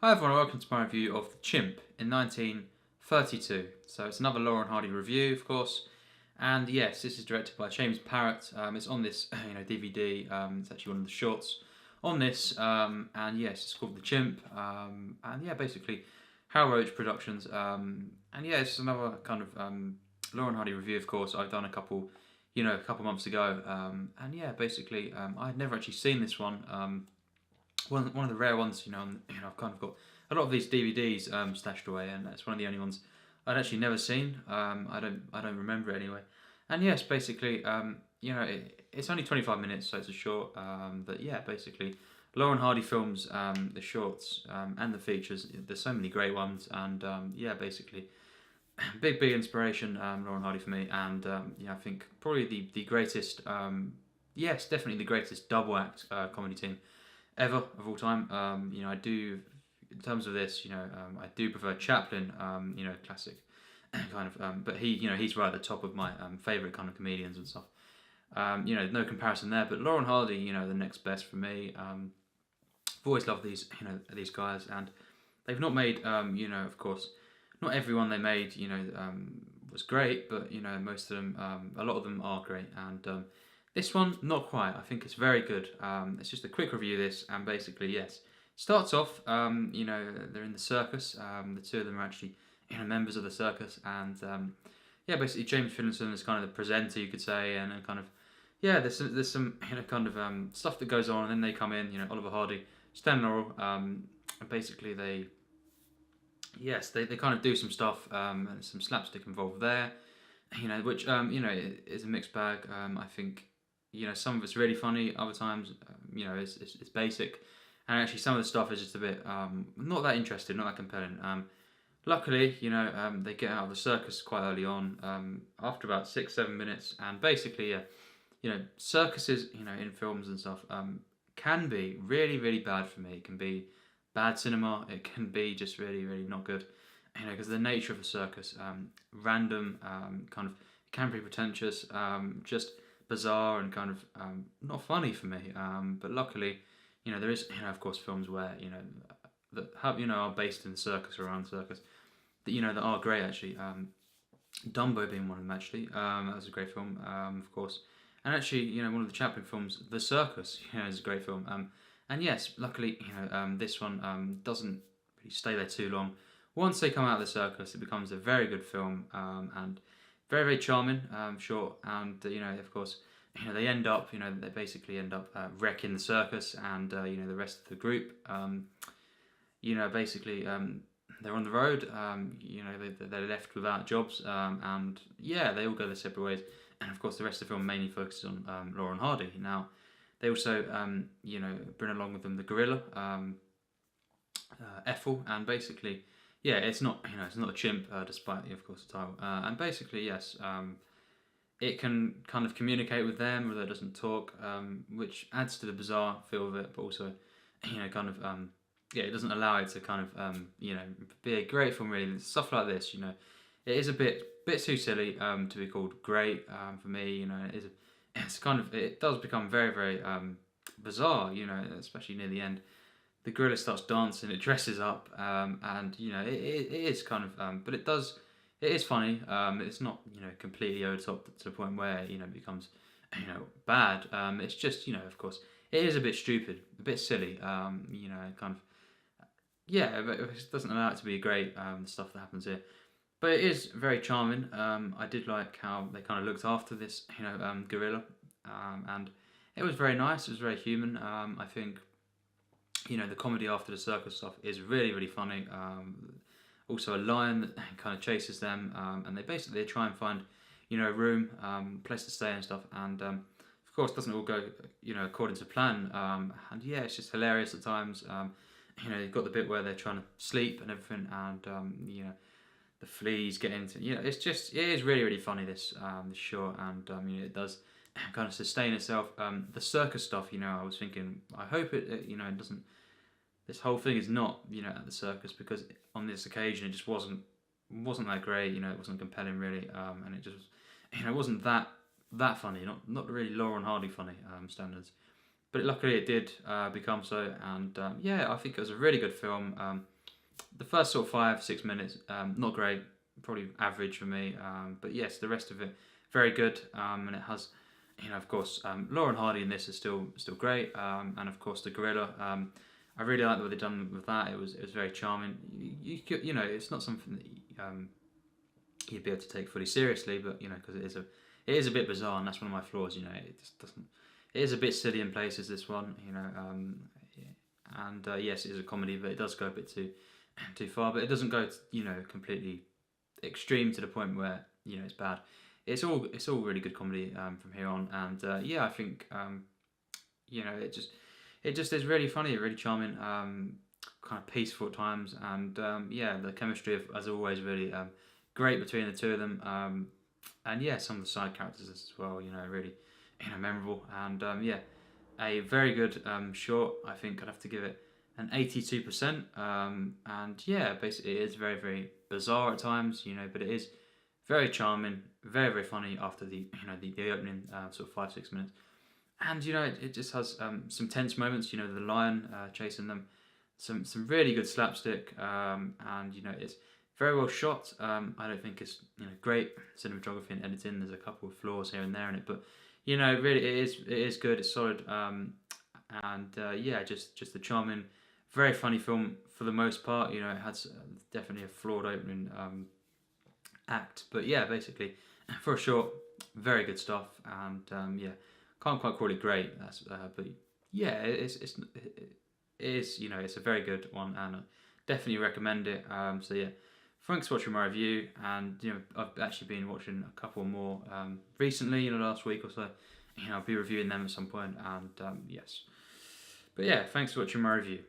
Hi everyone, welcome to my review of The Chimp in 1932. So it's another Laurel and Hardy review, of course. And yes, this is directed by James Parrott. It's on this DVD. It's actually one of the shorts on this. And yes, it's called The Chimp. And yeah, basically Hal Roach Productions. And yeah, it's another kind of Laurel and Hardy review, of course. I've done a couple months ago. And yeah, basically I had never actually seen this one. One of the rare ones, I've kind of got a lot of these DVDs stashed away, and that's one of the only ones I'd actually never seen. I don't remember it anyway. And yes, basically, it's only 25 minutes, so it's a short. But yeah, basically, Laurel and Hardy films, the shorts and the features. There's so many great ones, and yeah, basically, big inspiration, Laurel and Hardy for me, and I think probably the greatest. Yes, definitely the greatest double act comedy team ever of all time. I do, in terms of this, I do prefer Chaplin, classic kind of, but he's right at the top of my favourite kind of comedians and stuff. No comparison there, but Laurel and Hardy, the next best for me. I've always loved these guys, and they've not made, of course, not everyone they made, was great, but most of them, a lot of them are great, and this one, not quite. I think it's very good. It's just a quick review of this, and basically, yes. Starts off, they're in the circus. The two of them are actually, members of the circus, and yeah, basically James Finlayson is kind of the presenter, you could say, and kind of, yeah, there's some kind of stuff that goes on, and then they come in, Oliver Hardy, Stan Laurel, and basically they kind of do some stuff, and some slapstick involved there, which is a mixed bag. I think. Some of it's really funny, other times, it's basic. And actually some of the stuff is just a bit, not that interesting, not that compelling. Luckily, they get out of the circus quite early on, after about 6-7 minutes. And basically, circuses, in films and stuff, can be really, really bad for me. It can be bad cinema, it can be just really, really not good. Because the nature of a circus, random, kind of, can be pretentious, just bizarre and kind of not funny for me, but luckily, there is, of course, films where that have are based in the circus or around the circus that that are great actually. Dumbo being one of them actually. That was a great film, of course, and actually one of the Chaplin films, The Circus, is a great film. And yes, luckily this one doesn't really stay there too long. Once they come out of the circus, it becomes a very good film, and very, very charming, sure, and of course, they end up, they basically end up wrecking the circus and the rest of the group. Basically, they're on the road. They're left without jobs, and yeah, they all go their separate ways. And of course, the rest of the film mainly focuses on Laurel and Hardy. Now, they also, bring along with them the gorilla, Ethel, and basically. Yeah, it's not a chimp, despite of course the title. And basically, yes, it can kind of communicate with them, although it doesn't talk, which adds to the bizarre feel of it. But also, kind of it doesn't allow it to kind of be a great film. Really, stuff like this, it is a bit too silly to be called great for me. It does become very, very bizarre. Especially near the end. The gorilla starts dancing, it dresses up, and it is kind of, but it is funny. It's not completely over the top to the point where it becomes bad. It's just of course it is a bit stupid, a bit silly. Kind of but it doesn't allow it to be great. The stuff that happens here, but it is very charming. I did like how they kind of looked after this gorilla, and it was very nice. It was very human. I think. The comedy after the circus stuff is really, really funny. Also a lion that kind of chases them, and they try and find, a room, place to stay and stuff. And of course, doesn't all go, according to plan. And yeah, it's just hilarious at times. You've got the bit where they're trying to sleep and everything, and the fleas get into. It is really, really funny this short, and it does kind of sustain itself. The circus stuff, I was thinking, I hope it doesn't. This whole thing is not, at the circus, because on this occasion it just wasn't that great. It wasn't compelling really, and it just, it wasn't that funny. Not really Laurel and Hardy funny standards, but luckily it did become so. And yeah, I think it was a really good film. the first sort of 5-6 minutes, not great, probably average for me. But yes, the rest of it very good, and it has, of course, Laurel and Hardy in this is still great, and of course the gorilla. I really like what they've done with that. It was very charming. You could, it's not something that you'd be able to take fully seriously, but because it is a bit bizarre, and that's one of my flaws. It just doesn't. It is a bit silly in places. This one, and yes, it is a comedy, but it does go a bit too far. But it doesn't go, completely extreme to the point where it's bad. It's all really good comedy from here on, and yeah, I think it just is really funny, really charming, kind of peaceful at times, and yeah, the chemistry as always really great between the two of them, and yeah, some of the side characters as well, really memorable, and yeah, a very good short. I think I'd have to give it an 82%, and yeah, basically it is very, very bizarre at times, but it is very charming, very, very funny after the the opening sort of 5-6 minutes. And it just has some tense moments. The lion chasing them, some really good slapstick, and it's very well shot. I don't think it's great cinematography and editing. There's a couple of flaws here and there in it, but really it is good. It's solid, and yeah, just a charming, very funny film for the most part. It has definitely a flawed opening act, but yeah, basically for a short, very good stuff, and yeah. Can't quite call it great, that's but yeah, it is it's a very good one, and I definitely recommend it. So yeah, thanks for watching my review, and I've actually been watching a couple more recently in the last week or so. I'll be reviewing them at some point, and yes, but yeah, thanks for watching my review.